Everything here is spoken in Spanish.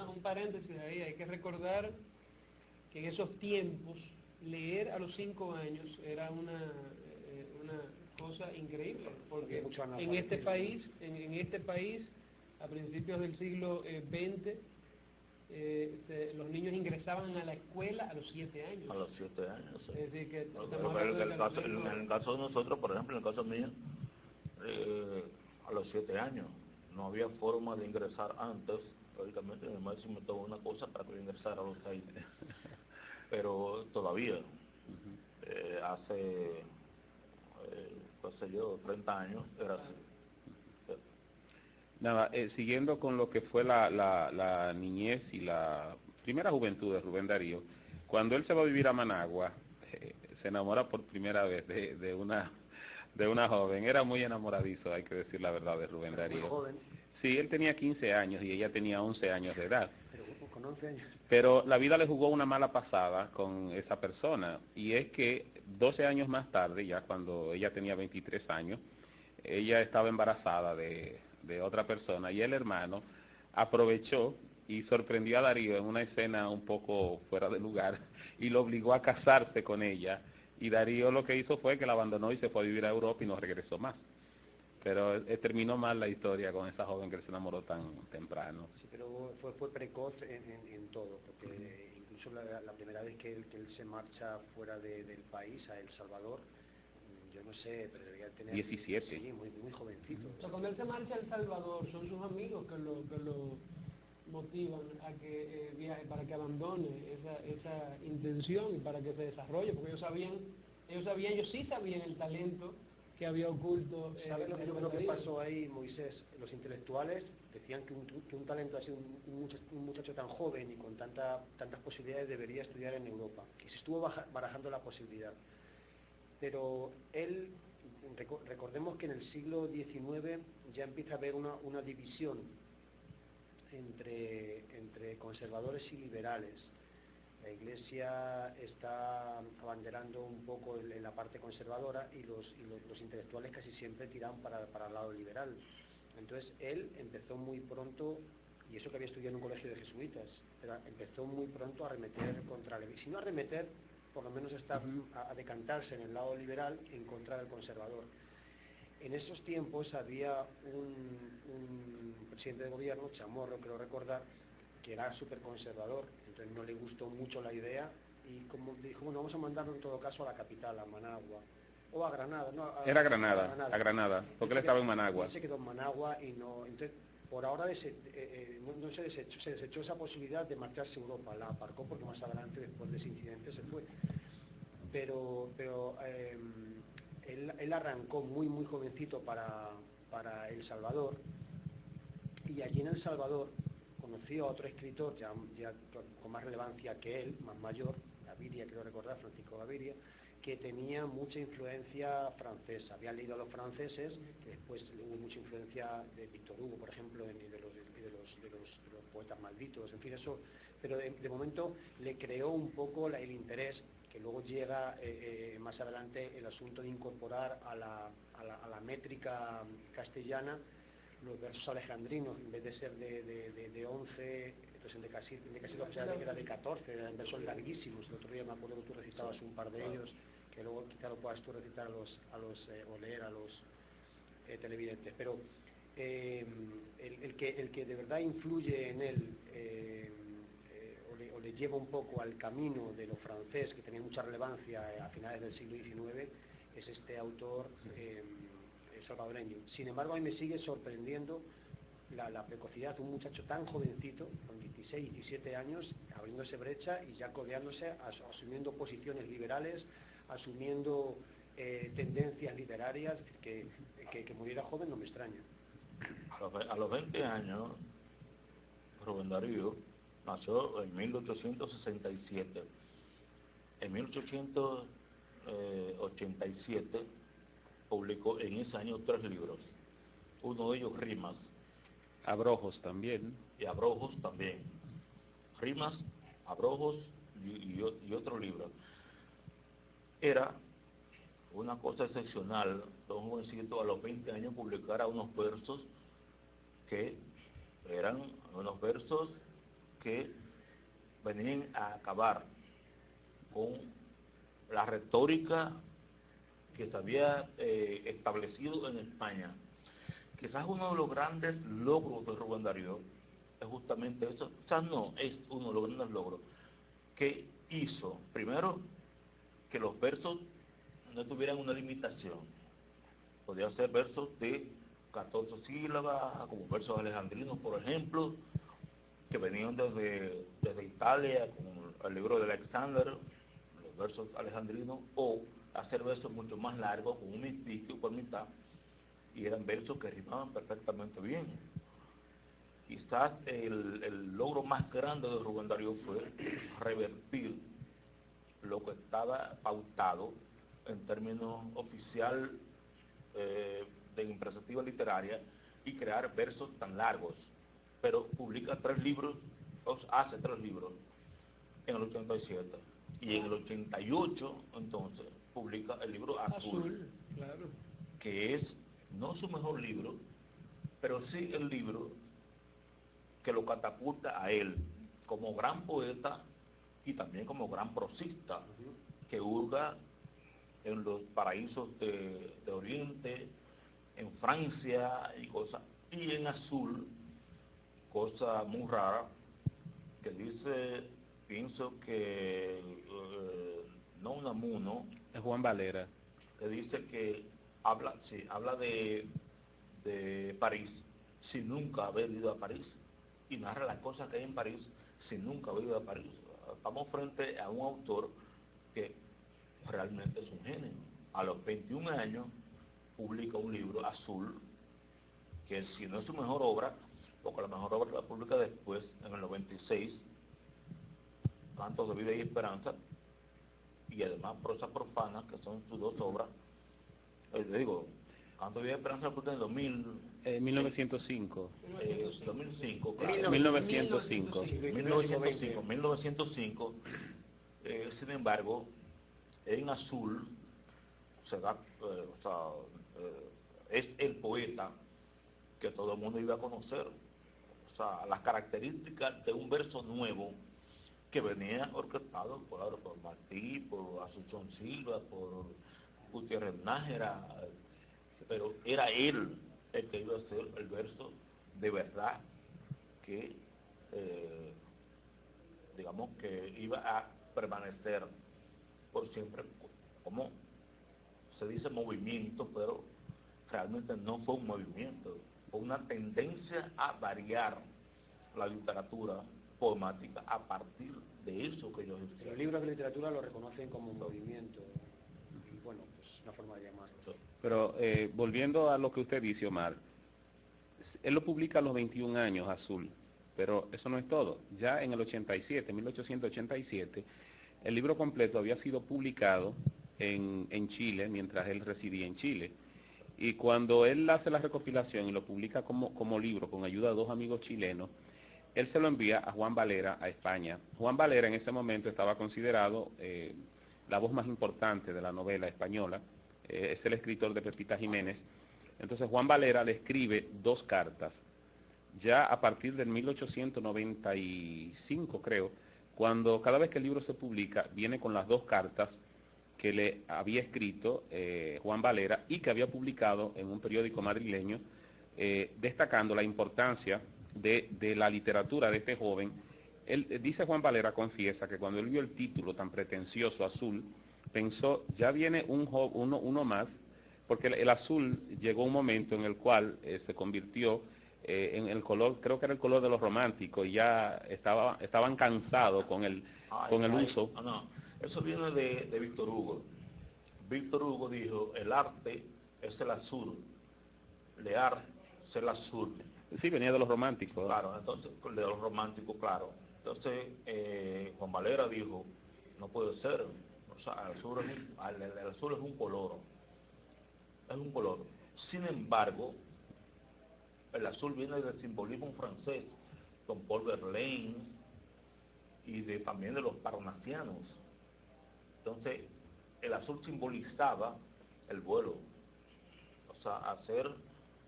un paréntesis ahí, hay que recordar que en esos tiempos leer a los 5 años era una cosa increíble, porque en este país, a principios del siglo XX, los niños ingresaban a la escuela a los 7 años. A los 7 años, sí. Es decir, que en el caso de nosotros, por ejemplo, en el caso mío, a los 7 años, no había forma de ingresar antes. Lógicamente mi madre se inventó una cosa para que yo ingresara a los 6. Pero todavía, hace, qué sé yo, 30 años, era así. Nada, siguiendo con lo que fue la niñez y la primera juventud de Rubén Darío, cuando él se va a vivir a Managua, se enamora por primera vez de una joven. Era muy enamoradizo, hay que decir la verdad, de Rubén Darío. Muy joven. Sí, él tenía 15 años y ella tenía 11 años de edad. Pero con 11 años. Pero la vida le jugó una mala pasada con esa persona, y es que 12 años más tarde, ya cuando ella tenía 23 años, ella estaba embarazada de otra persona, y el hermano aprovechó y sorprendió a Darío en una escena un poco fuera de lugar y lo obligó a casarse con ella, y Darío lo que hizo fue que la abandonó y se fue a vivir a Europa y no regresó más. Pero terminó mal la historia con esa joven que se enamoró tan temprano. Sí, pero fue precoz en todo, porque incluso la primera vez que él se marcha fuera del país, a El Salvador, yo no sé, pero debería tener 17. Sí, muy jovencito. O sea, cuando él se marcha a El Salvador, son sus amigos que lo motivan a que viaje, para que abandone esa intención y para que se desarrolle, porque ellos sí sabían el talento que había oculto. ¿Sabes lo que pasó ahí, Moisés? Los intelectuales decían que un talento así, un muchacho tan joven y con tantas posibilidades debería estudiar en Europa. Y se estuvo barajando la posibilidad. Pero él, recordemos que en el siglo XIX ya empieza a haber una división entre conservadores y liberales. La Iglesia está abanderando un poco en la parte conservadora y los intelectuales casi siempre tiran para el lado liberal. Entonces él empezó muy pronto, y eso que había estudiado en un colegio de jesuitas, pero empezó muy pronto a arremeter contra la Iglesia. Si no a arremeter, por lo menos está a decantarse en el lado liberal en contra del conservador. En esos tiempos había un presidente de gobierno, Chamorro, creo recordar, que era súper conservador. Entonces no le gustó mucho la idea y como dijo, bueno, vamos a mandarlo en todo caso a la capital, a Managua, o a Granada, ¿no? Era Granada, porque él estaba en Managua. Él se quedó en Managua y no, entonces por ahora no se desechó esa posibilidad de marcharse a Europa, la aparcó porque más adelante, después de ese incidente, se fue. Pero él arrancó muy jovencito para El Salvador, y allí en El Salvador conoció a otro escritor ya con más relevancia que él, más mayor, Gaviria, creo recordar, Francisco Gaviria, que tenía mucha influencia francesa. Había leído a los franceses, que después hubo mucha influencia de Víctor Hugo, por ejemplo, y de los poetas malditos, en fin, eso, pero de momento le creó un poco el interés, que luego llega más adelante el asunto de incorporar a la métrica castellana los versos alejandrinos, en vez de ser de 11, entonces de casi que era de 14, eran versos larguísimos. El otro día me acuerdo que tú recitabas un par de ellos, que luego quizá lo puedas tú recitar o leer a los televidentes. Pero el que de verdad influye en él, o le lleva un poco al camino de lo francés, que tenía mucha relevancia a finales del siglo XIX, es este autor salvadoreño. Sin embargo, a mí me sigue sorprendiendo la precocidad de un muchacho tan jovencito, con 16, 17 años, abriéndose brecha y ya codeándose, asumiendo posiciones liberales, asumiendo tendencias literarias. Que muriera joven no me extraña. A los 20 años, Rubén Darío nació en 1867. En 1887 publicó en ese año 3 libros. Uno de ellos, Rimas. Abrojos también. Y Abrojos también. Rimas, Abrojos y otro libro. Era una cosa excepcional que un jovencito a los 20 años publicara unos versos que eran unos versos que venían a acabar con la retórica que se había establecido en España. Quizás uno de los grandes logros de Rubén Darío es justamente eso, quizás no, es uno de los grandes logros, que hizo, primero, que los versos no tuvieran una limitación. Podía ser versos de 14 sílabas, como versos alejandrinos, por ejemplo, que venían desde Italia, como el libro de Alexander, los versos alejandrinos, o hacer versos mucho más largos, con un mistigio por mitad, y eran versos que rimaban perfectamente bien. Quizás el logro más grande de Rubén Darío fue revertir lo que estaba pautado en términos oficial de imperspectiva literaria y crear versos tan largos. Pero publica 3 libros, hace 3 libros en el 87. Y en el 88, entonces, publica el libro Azul, claro, que es no su mejor libro, pero sí el libro que lo catapulta a él como gran poeta y también como gran prosista, que hurga en los paraísos de Oriente, en Francia y cosas. Y en Azul, cosa muy rara, que dice, pienso que no Unamuno, Es Juan Valera. que dice que habla de París sin nunca haber ido a París, y narra las cosas que hay en París sin nunca haber ido a París. Estamos frente a un autor que realmente es un genio. A los 21 años publica un libro, Azul, que si no es su mejor obra, porque la mejor obra la publica después, en el 96, Cantos de Vida y Esperanza, y además Prosa Profana, que son sus 2 obras. Le digo, Cantos de Vida y Esperanza la publica en 1905. 2005, claro. 1905. 1905, sin embargo, en Azul se da, es el poeta que todo el mundo iba a conocer. O sea, las características de un verso nuevo que venía orquestado por Martí, por Asunción Silva, por Gutiérrez Nájera, pero era él el que iba a hacer el verso de verdad que, digamos, que iba a permanecer por siempre, como se dice movimiento, pero realmente no fue un movimiento, fue una tendencia a variar la literatura poemática a partir de eso que ellos hicieron. Los libros de literatura lo reconocen como un movimiento, y bueno, pues una forma de llamarlo. Pero volviendo a lo que usted dice, Omar, él lo publica a los 21 años, Azul, pero eso no es todo. Ya en el 87, 1887, el libro completo había sido publicado en Chile, mientras él residía en Chile. Y cuando él hace la recopilación y lo publica como libro, con ayuda de 2 amigos chilenos, él se lo envía a Juan Valera a España. Juan Valera en ese momento estaba considerado la voz más importante de la novela española, es el escritor de Pepita Jiménez. Entonces Juan Valera le escribe 2 cartas. Ya a partir del 1895, creo, cuando cada vez que el libro se publica, viene con las 2 cartas que le había escrito Juan Valera y que había publicado en un periódico madrileño, destacando la importancia de la literatura de este joven. Él dice, Juan Valera confiesa que cuando él vio el título tan pretencioso, Azul, pensó, ya viene uno más, porque el azul llegó un momento en el cual se convirtió en el color, creo que era el color de los románticos, y ya estaban cansados con el uso. No, eso viene de Víctor Hugo. Víctor Hugo dijo, el arte es el azul, lear es el azul. Sí, venía de los románticos. Claro, entonces, de los románticos, claro. Entonces, Juan Valera dijo, no puede ser, o sea, el azul es un color, es un color. Sin embargo, el azul viene del simbolismo francés, con Paul Verlaine y también de los parnasianos. Entonces, el azul simbolizaba el vuelo, o sea, hacer